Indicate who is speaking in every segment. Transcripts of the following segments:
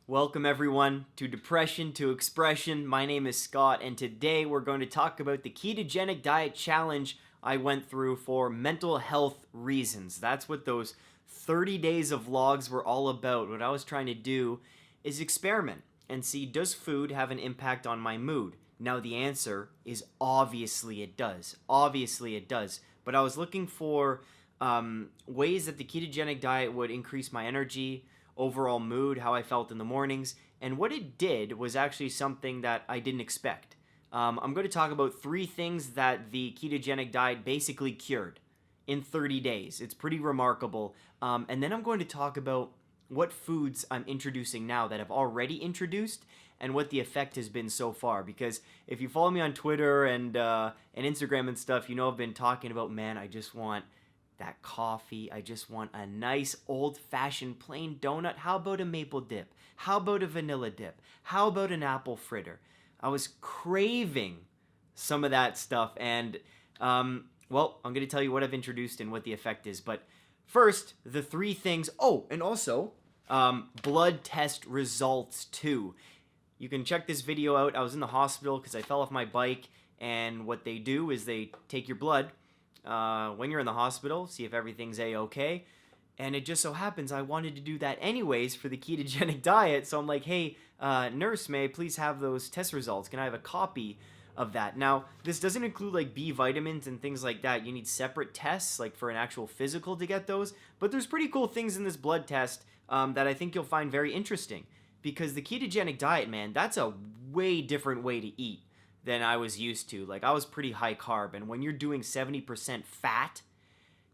Speaker 1: Welcome everyone to Depression to Expression. My name is Scott, and today we're going to talk about the ketogenic diet challenge I went through for mental health reasons. That's what those 30 days of vlogs were all about. What I was trying to do is experiment and see, does food have an impact on my mood? Now the answer is obviously it does. Obviously it does. But I was looking for ways that the ketogenic diet would increase my energy, overall mood, how I felt in the mornings, and what it did was actually something that I didn't expect. I'm going to talk about 3 things that the ketogenic diet basically cured in 30 days. It's pretty remarkable. And then I'm going to talk about what foods I'm introducing now that I've already introduced and what the effect has been so far. Because if you follow me on Twitter and Instagram and stuff, you know I've been talking about, man, I just want that coffee. I just want a nice old-fashioned plain donut. How about a maple dip? How about a vanilla dip? How about an apple fritter? I was craving some of that stuff, and well, I'm going to tell you what I've introduced and what the effect is. But first, the 3 things. Oh, and also blood test results too. You can check this video out. I was in the hospital because I fell off my bike, and what they do is they take your blood when you're in the hospital, see if everything's a-okay. And it just so happens I wanted to do that anyways for the ketogenic diet. So I'm like, hey, nurse, may I please have those test results? Can I have a copy of that? Now, this doesn't include like B vitamins and things like that. You need separate tests like for an actual physical to get those. But there's pretty cool things in this blood test that I think you'll find very interesting. Because the ketogenic diet, man, that's a way different way to eat than I was used to. Like, I was pretty high carb, and when you're doing 70% fat,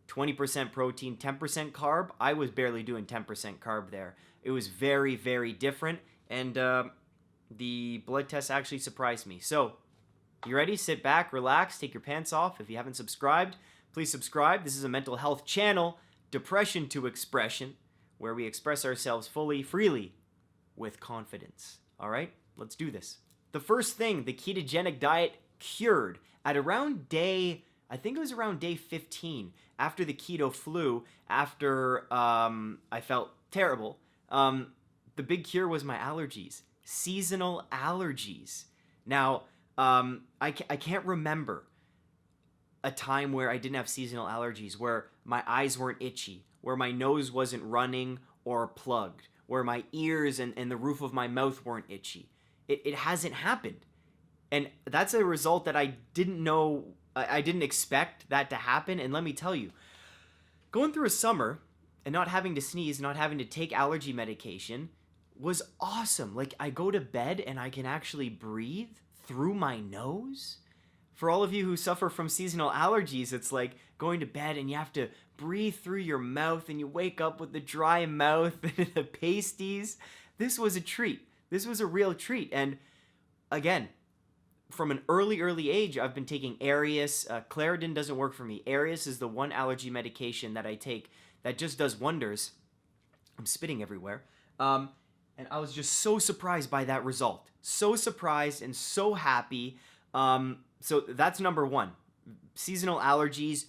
Speaker 1: 20% protein, 10% carb, I was barely doing 10% carb there. It was very, very different, and the blood test actually surprised me. So, you ready? Sit back, relax, take your pants off. If you haven't subscribed, please subscribe. This is a mental health channel, Depression to Expression, where we express ourselves fully, freely, with confidence. All right? Let's do this. The first thing the ketogenic diet cured at around day, I think it was around day 15, after the keto flu, after I felt terrible, the big cure was my allergies. Seasonal allergies. Now, I can't remember a time where I didn't have seasonal allergies, where my eyes weren't itchy, where my nose wasn't running or plugged, where my ears and the roof of my mouth weren't itchy. It hasn't happened. And that's a result that I didn't know, I didn't expect that to happen. And let me tell you, going through a summer and not having to sneeze, not having to take allergy medication was awesome. Like, I go to bed and I can actually breathe through my nose. For all of you who suffer from seasonal allergies, it's like going to bed and you have to breathe through your mouth and you wake up with the dry mouth and the pasties. This was a treat. This was a real treat. And again, from an early age, I've been taking Arius. Claritin doesn't work for me. Arius is the one allergy medication that I take that just does wonders. I'm spitting everywhere. And I was just so surprised by that result. So surprised and so happy. So that's number 1. Seasonal allergies,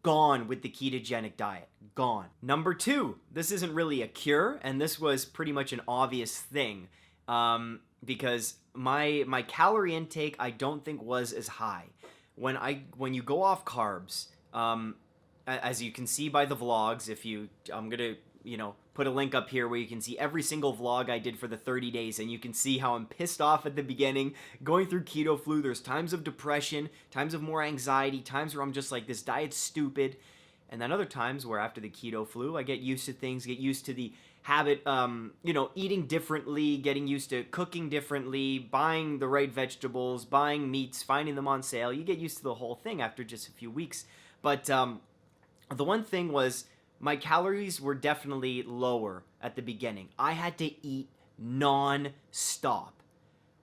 Speaker 1: gone with the ketogenic diet. Gone. Number 2, this isn't really a cure, and this was pretty much an obvious thing. Because my calorie intake I don't think was as high. When you go off carbs, as you can see by the vlogs, I'm gonna put a link up here where you can see every single vlog I did for the 30 days, and you can see how I'm pissed off at the beginning, going through keto flu. There's times of depression, times of more anxiety, times where I'm just like, this diet's stupid, and then other times where after the keto flu, I get used to things, get used to the habit, eating differently, getting used to cooking differently, buying the right vegetables, buying meats, finding them on sale. You get used to the whole thing after just a few weeks. But the one thing was, my calories were definitely lower at the beginning. I had to eat non-stop.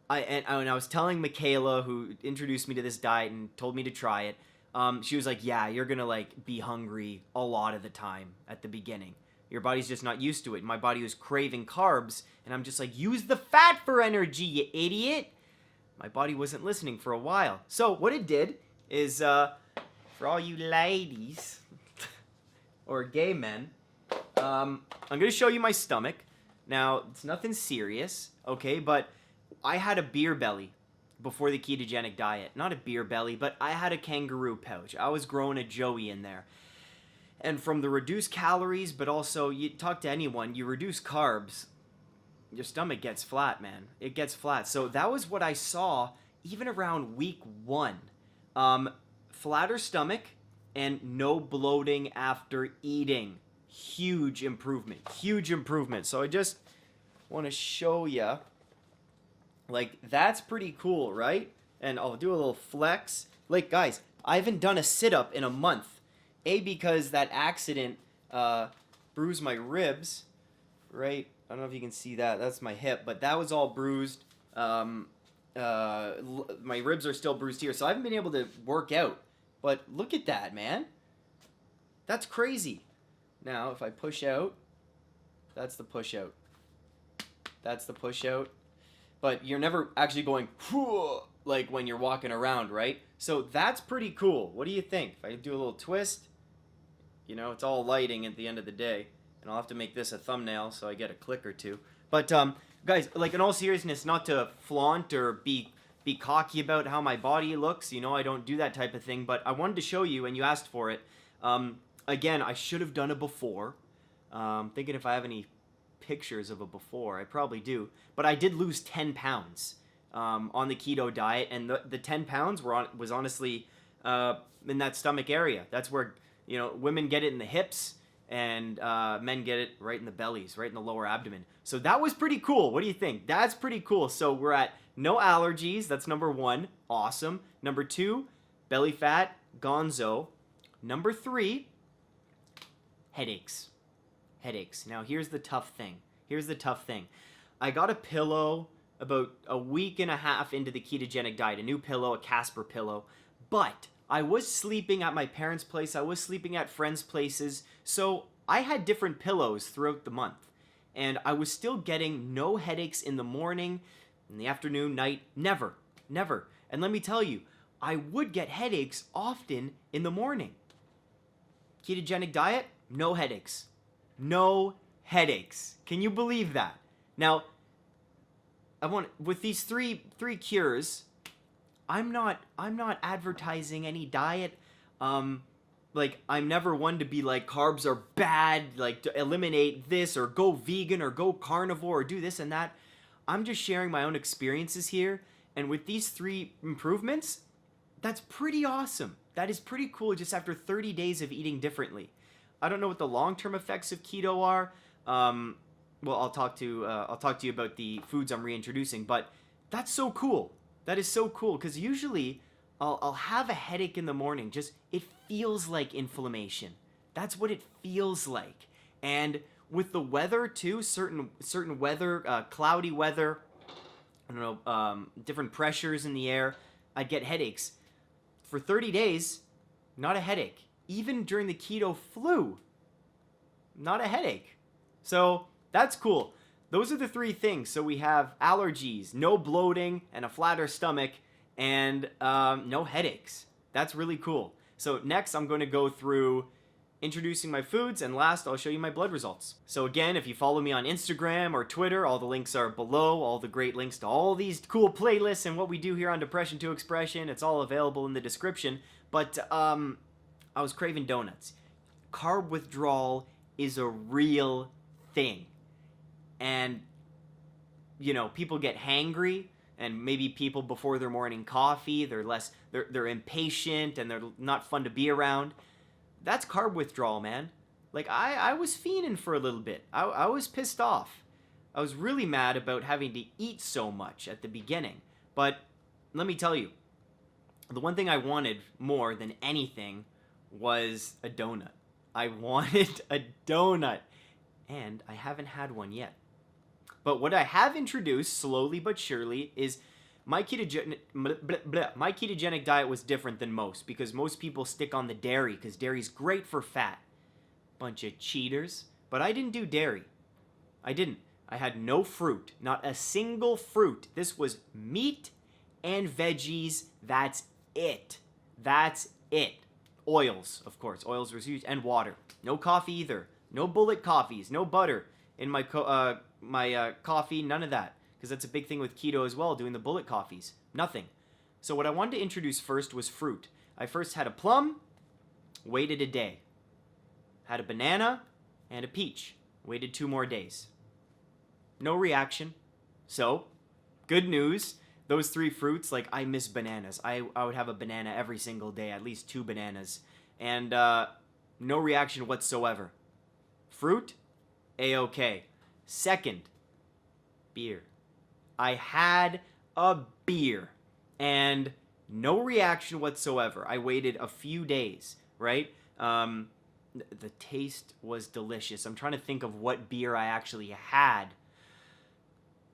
Speaker 1: And I was telling Michaela, who introduced me to this diet and told me to try it, she was like, yeah, you're gonna like be hungry a lot of the time at the beginning. Your body's just not used to it. My body was craving carbs, and I'm just like, use the fat for energy, you idiot. My body wasn't listening for a while. So what it did is, for all you ladies or gay men, I'm going to show you my stomach. Now, it's nothing serious, okay, but I had a beer belly before the ketogenic diet. Not a beer belly, but I had a kangaroo pouch. I was growing a joey in there. And from the reduced calories, but also you talk to anyone, you reduce carbs, your stomach gets flat, man. It gets flat. So that was what I saw even around week 1. Flatter stomach and no bloating after eating. Huge improvement. Huge improvement. So I just want to show you. Like, that's pretty cool, right? And I'll do a little flex. Like, guys, I haven't done a sit-up in a month. Because that accident bruised my ribs, right? I don't know if you can see that. That's my hip, but that was all bruised. My ribs are still bruised here, so I haven't been able to work out. But look at that, man. That's crazy. Now, if I push out, that's the push out. That's the push out. But you're never actually going, like when you're walking around, right? So that's pretty cool. What do you think? If I do a little twist, you know, it's all lighting at the end of the day. And I'll have to make this a thumbnail so I get a click or two. But, guys, like, in all seriousness, not to flaunt or be cocky about how my body looks. You know, I don't do that type of thing. But I wanted to show you, and you asked for it. Again, I should have done it before. Thinking if I have any pictures of a before. I probably do. But I did lose 10 pounds on the keto diet. And the 10 pounds was honestly in that stomach area. That's where, you know, women get it in the hips. And men get it right in the bellies, right in the lower abdomen. So that was pretty cool. What do you think? That's pretty cool. So we're at no allergies. That's number 1. Awesome. Number 2, belly fat, gonzo. Number 3, headaches. Headaches. Now, here's the tough thing. I got a pillow about a week and a half into the ketogenic diet. A new pillow, a Casper pillow. But I was sleeping at my parents' place. I was sleeping at friends' places. So I had different pillows throughout the month. And I was still getting no headaches in the morning, in the afternoon, night. Never. And let me tell you, I would get headaches often in the morning. Ketogenic diet, no headaches. No headaches. Can you believe that? Now, with these three cures, I'm not advertising any diet. Like, I'm never one to be like, carbs are bad, like, to eliminate this, or go vegan, or go carnivore, or do this and that. I'm just sharing my own experiences here, and with these 3 improvements, that's pretty awesome. That is pretty cool just after 30 days of eating differently. I don't know what the long-term effects of keto are. Well, I'll talk to you about the foods I'm reintroducing, but that's so cool. That is so cool, because usually I'll have a headache in the morning. Just, it feels like inflammation. That's what it feels like. And with the weather too, certain weather, cloudy weather, I don't know, different pressures in the air, I'd get headaches. For 30 days, not a headache. Even during the keto flu, not a headache. So that's cool. Those are the 3 things. So we have allergies, no bloating, and a flatter stomach, and no headaches. That's really cool. So next, I'm going to go through introducing my foods, and last, I'll show you my blood results. So again, if you follow me on Instagram or Twitter, all the links are below, all the great links to all these cool playlists and what we do here on Depression to Expression. It's all available in the description. But I was craving donuts. Carb withdrawal is a real thing. And, you know, people get hangry, and maybe people before their morning coffee, they're impatient and they're not fun to be around. That's carb withdrawal, man. Like, I was fiending for a little bit. I was pissed off. I was really mad about having to eat so much at the beginning. But let me tell you, the one thing I wanted more than anything was a donut. I wanted a donut, and I haven't had one yet. But what I have introduced, slowly but surely, is my ketogenic diet was different than most, because most people stick on the dairy, because dairy's great for fat. Bunch of cheaters. But I didn't do dairy. I didn't. I had no fruit. Not a single fruit. This was meat and veggies. That's it. That's it. Oils, of course. Oils were huge. And water. No coffee either. No bullet coffees. No butter. in my coffee, none of that. Because that's a big thing with keto as well, doing the bullet coffees. Nothing. So what I wanted to introduce first was fruit. I first had a plum, waited a day. Had a banana and a peach, waited 2 more days. No reaction. So, good news. Those 3 fruits, like, I miss bananas. I would have a banana every single day, at least 2 bananas. And no reaction whatsoever. Fruit, A-okay. Second, beer. I had a beer and no reaction whatsoever. I waited a few days, right? The taste was delicious. I'm trying to think of what beer I actually had.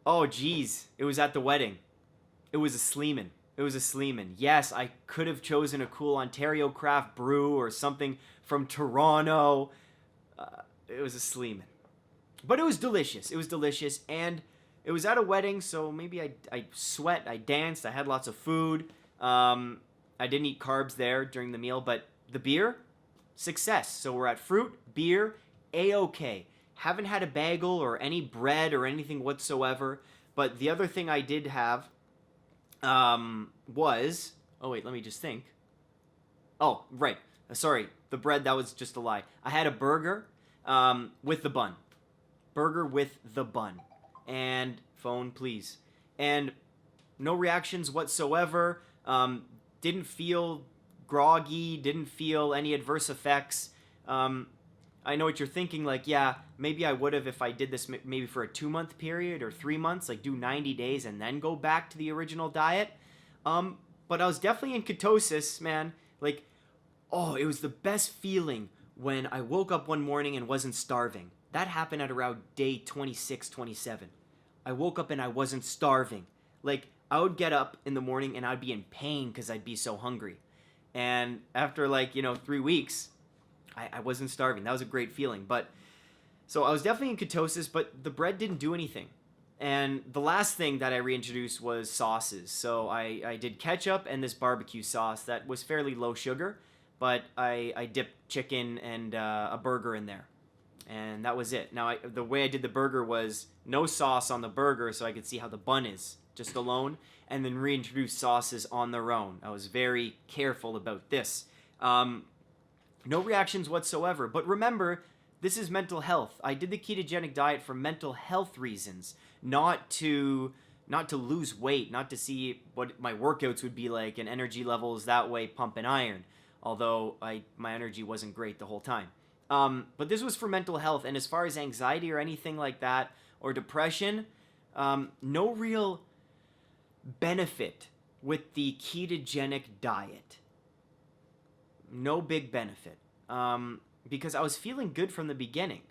Speaker 1: Oh, geez. It was at the wedding. It was a Sleeman. It was a Sleeman. Yes, I could have chosen a cool Ontario craft brew or something from Toronto. It was a Sleeman. But it was delicious. It was delicious. And it was at a wedding, so maybe I sweat, I danced, I had lots of food. I didn't eat carbs there during the meal, but the beer, success. So we're at fruit, beer, A-okay. Haven't had a bagel or any bread or anything whatsoever. But the other thing I did have was... Oh, wait, let me just think. Oh, right. Sorry, the bread, that was just a lie. I had a burger with the bun. Burger with the bun. And phone, please. And no reactions whatsoever. Didn't feel groggy. Didn't feel any adverse effects. I know what you're thinking, like, yeah, maybe I would have if I did this maybe for a 2-month period or 3 months, like do 90 days and then go back to the original diet. But I was definitely in ketosis, man. Like, oh, it was the best feeling when I woke up one morning and wasn't starving. That happened at around day 26, 27. I woke up and I wasn't starving. Like, I would get up in the morning and I'd be in pain because I'd be so hungry. And after 3 weeks, I wasn't starving. That was a great feeling. But so I was definitely in ketosis, but the bread didn't do anything. And the last thing that I reintroduced was sauces. So I did ketchup and this barbecue sauce that was fairly low sugar, but I dipped chicken and a burger in there. And that was it. Now, the way I did the burger was no sauce on the burger so I could see how the bun is, just alone, and then reintroduce sauces on their own. I was very careful about this. No reactions whatsoever. But remember, this is mental health. I did the ketogenic diet for mental health reasons, not to lose weight, not to see what my workouts would be like and energy levels that way pumping iron, although my energy wasn't great the whole time. But this was for mental health, and as far as anxiety or anything like that, or depression, no real benefit with the ketogenic diet. No big benefit. Because I was feeling good from the beginning.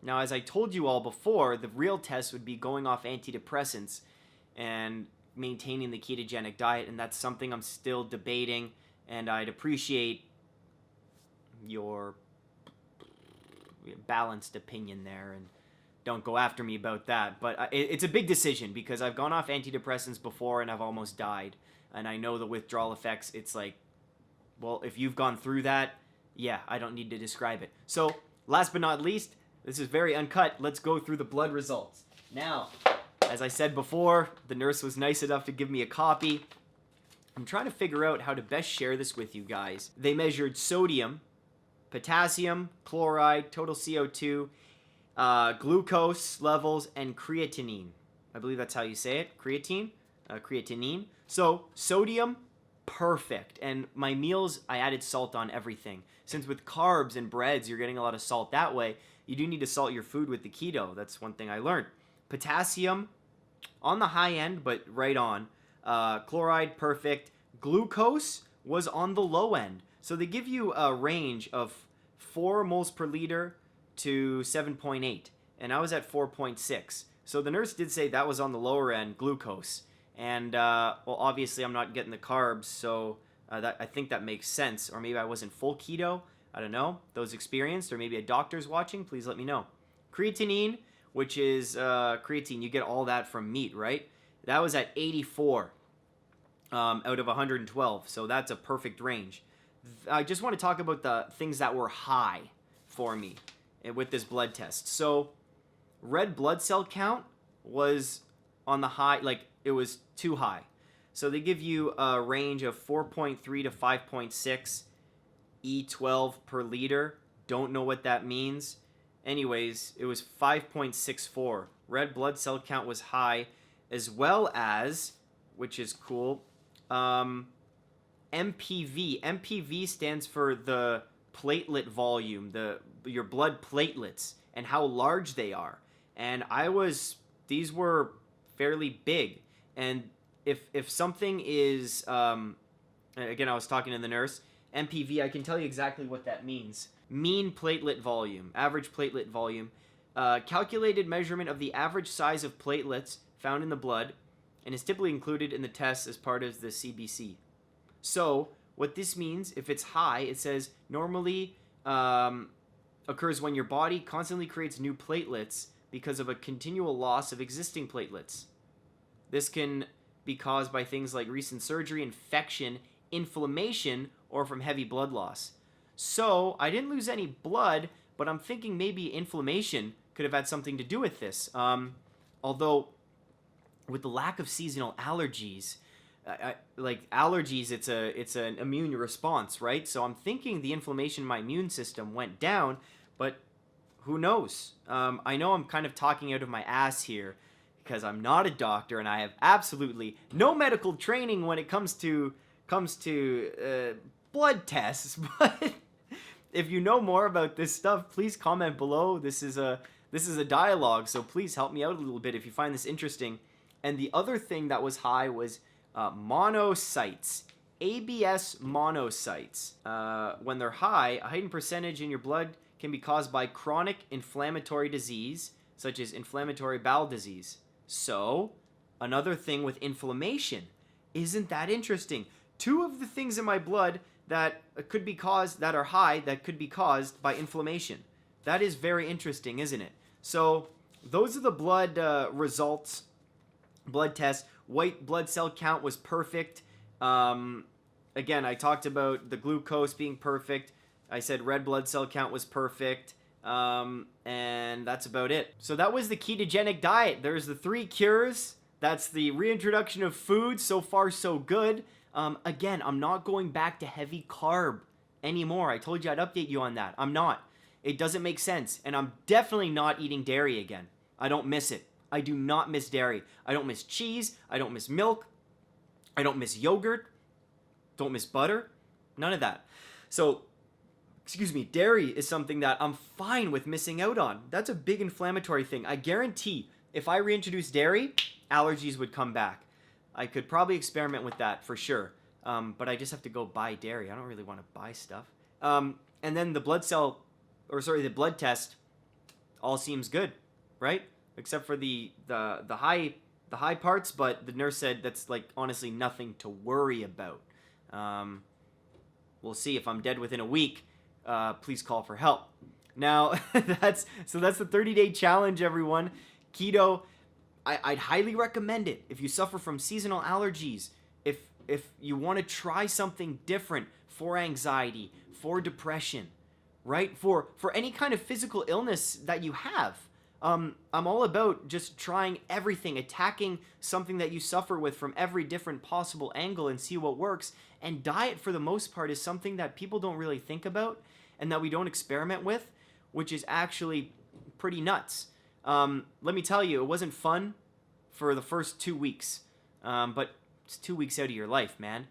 Speaker 1: Now, as I told you all before, the real test would be going off antidepressants and maintaining the ketogenic diet, and that's something I'm still debating, and I'd appreciate your balanced opinion there, and don't go after me about that. But it's a big decision because I've gone off antidepressants before and I've almost died, and I know the withdrawal effects. It's like, well, if you've gone through that, yeah, I don't need to describe it. So last but not least, this is very uncut. Let's go through the blood results. Now, as I said before, the nurse was nice enough to give me a copy. I'm trying to figure out how to best share this with you guys. They measured sodium, potassium, chloride, total CO2, glucose levels, and creatinine. I believe that's how you say it. Creatinine. So sodium, perfect. And my meals, I added salt on everything. Since with carbs and breads, you're getting a lot of salt that way, you do need to salt your food with the keto. That's one thing I learned. Potassium, on the high end, but right on. Chloride, perfect. Glucose was on the low end. So they give you a range of 4 moles per liter to 7.8. And I was at 4.6. So the nurse did say that was on the lower end, glucose. And, well, obviously I'm not getting the carbs, so I think that makes sense. Or maybe I wasn't full keto. I don't know. Those experienced, or maybe a doctor's watching, please let me know. Creatinine, which is creatine. You get all that from meat, right? That was at 84 out of 112. So that's a perfect range. I just want to talk about the things that were high for me with this blood test. So red blood cell count was on the high, like it was too high. So they give you a range of 4.3 to 5.6 E12 per liter. Don't know what that means. Anyways, it was 5.64. Red blood cell count was high, as well as, which is cool, MPV. MPV stands for the platelet volume, your blood platelets, and how large they are. And these were fairly big. And if something is, again, I was talking to the nurse, MPV, I can tell you exactly what that means. Mean platelet volume, average platelet volume, calculated measurement of the average size of platelets found in the blood, and is typically included in the tests as part of the CBC. So what this means, if it's high, it says normally occurs when your body constantly creates new platelets because of a continual loss of existing platelets. This can be caused by things like recent surgery, infection, inflammation, or from heavy blood loss. So I didn't lose any blood, but I'm thinking maybe inflammation could have had something to do with this. Although with the lack of seasonal allergies, like allergies, it's an immune response, right? So I'm thinking the inflammation in my immune system went down, but who knows? I know I'm kind of talking out of my ass here because I'm not a doctor and I have absolutely no medical training when it comes to blood tests. But if you know more about this stuff, please comment below. This is a dialogue, so please help me out a little bit if you find this interesting. And the other thing that was high was monocytes, ABS monocytes. When they're high, a heightened percentage in your blood can be caused by chronic inflammatory disease, such as inflammatory bowel disease. So, another thing with inflammation. Isn't that interesting? Two of the things in my blood that could be caused, that are high, that could be caused by inflammation. That is very interesting, isn't it? So, those are the blood results, blood tests. White blood cell count was perfect. Again, I talked about the glucose being perfect. I said red blood cell count was perfect. And that's about it. So that was the ketogenic diet. There's the 3 cures. That's the reintroduction of food. So far, so good. Again, I'm not going back to heavy carb anymore. I told you I'd update you on that. I'm not. It doesn't make sense. And I'm definitely not eating dairy again. I don't miss it. I do not miss dairy. I don't miss cheese. I don't miss milk. I don't miss yogurt. Don't miss butter. None of that. So, excuse me, dairy is something that I'm fine with missing out on. That's a big inflammatory thing. I guarantee if I reintroduce dairy, allergies would come back. I could probably experiment with that for sure. But I just have to go buy dairy. I don't really want to buy stuff. And then the the blood test all seems good, right? Except for the high parts, but the nurse said that's like honestly nothing to worry about. We'll see if I'm dead within a week. Please call for help. Now that's the 30-day challenge, everyone. Keto, I'd highly recommend it if you suffer from seasonal allergies. If you want to try something different for anxiety, for depression, right? For any kind of physical illness that you have. I'm all about just trying everything, attacking something that you suffer with from every different possible angle and see what works. And diet, for the most part, is something that people don't really think about and that we don't experiment with, which is actually pretty nuts. Let me tell you, it wasn't fun for the first 2 weeks, but it's 2 weeks out of your life, man.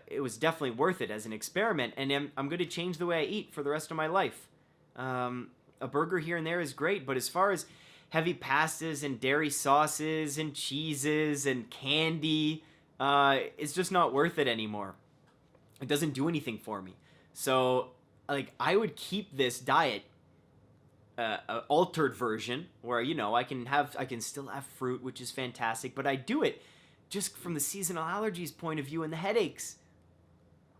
Speaker 1: It was definitely worth it as an experiment, and I'm going to change the way I eat for the rest of my life. A burger here and there is great, but as far as heavy pastas and dairy sauces and cheeses and candy, it's just not worth it anymore. It doesn't do anything for me. So, like, I would keep this diet, altered version, where, you know, I can still have fruit, which is fantastic, but I do it just from the seasonal allergies point of view and the headaches.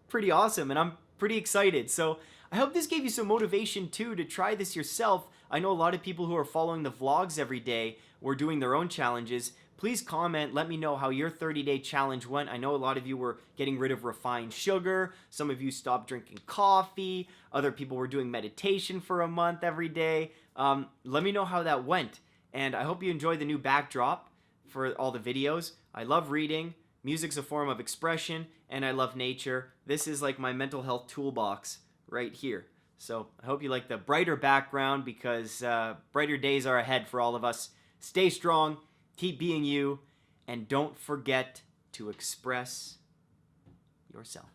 Speaker 1: Pretty awesome, and I'm pretty excited. So I hope this gave you some motivation too to try this yourself. I know a lot of people who are following the vlogs every day were doing their own challenges. Please comment, let me know how your 30-day challenge went. I know a lot of you were getting rid of refined sugar. Some of you stopped drinking coffee. Other people were doing meditation for a month every day. Let me know how that went. And I hope you enjoy the new backdrop for all the videos. I love reading. Music's a form of expression, and I love nature. This is like my mental health toolbox right here. So I hope you like the brighter background, because brighter days are ahead for all of us. Stay strong, keep being you, and don't forget to express yourself.